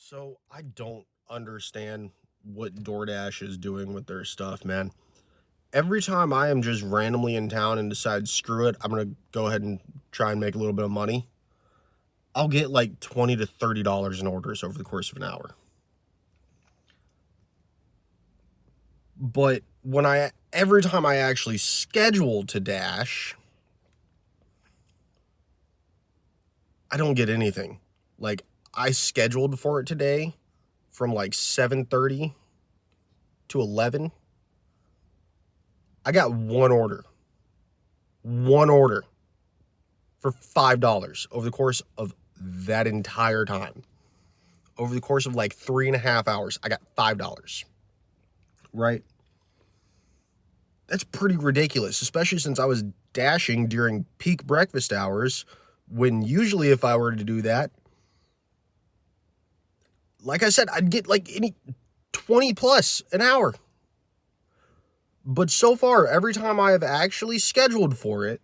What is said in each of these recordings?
So I don't understand what DoorDash is doing with their stuff, man. Every time I am just randomly in town and decide, screw it, I'm gonna go ahead and try and make a little bit of money, I'll get like $20 to $30 in orders over the course of an hour. But every time I actually schedule to Dash, I don't get anything. Like, I scheduled for it today from like 7:30 to 11. I got one order for $5 over the course of that entire time. Over the course of like 3.5 hours, I got $5, right? That's pretty ridiculous, especially since I was dashing during peak breakfast hours, when usually if I were to do that, like I said, I'd get like 20 plus an hour. But so far, every time I have actually scheduled for it,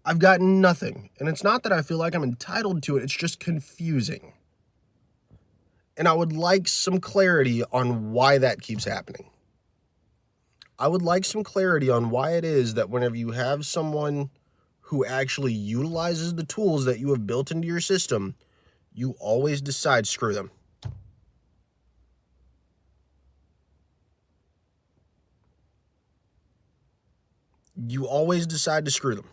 I've gotten nothing. And it's not that I feel like I'm entitled to it, it's just confusing. And I would like some clarity on why that keeps happening. I would like some clarity on why it is that whenever you have someone who actually utilizes the tools that you have built into your system, you always decide, screw them. You always decide to screw them.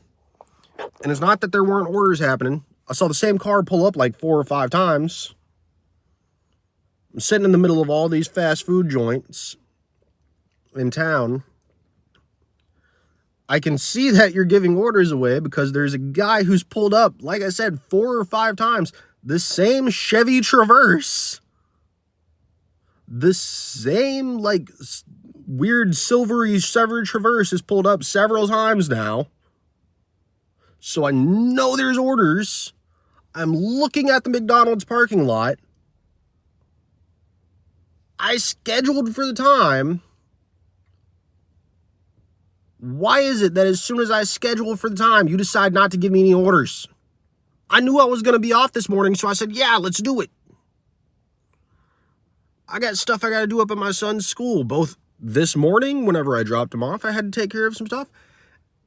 And it's not that there weren't orders happening. I saw the same car pull up like 4 or 5 times. I'm sitting in the middle of all these fast food joints in town. I can see that you're giving orders away because there's a guy who's pulled up, like I said, 4 or 5 times, the same Chevy Traverse. The same, like, weird silvery Chevy Traverse is pulled up several times now. So I know there's orders. I'm looking at the McDonald's parking lot. I scheduled for the time. Why is it that as soon as I schedule for the time, you decide not to give me any orders? I knew I was going to be off this morning, so I said, yeah, let's do it. I got stuff I got to do up at my son's school, both this morning, whenever I dropped him off, I had to take care of some stuff,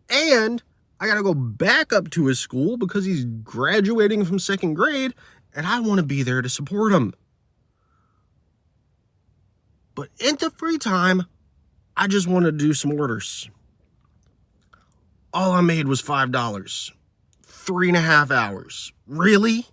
and I got to go back up to his school because he's graduating from 2nd grade, and I want to be there to support him. But in the free time, I just want to do some orders. All I made was $5. 3.5 hours. Really?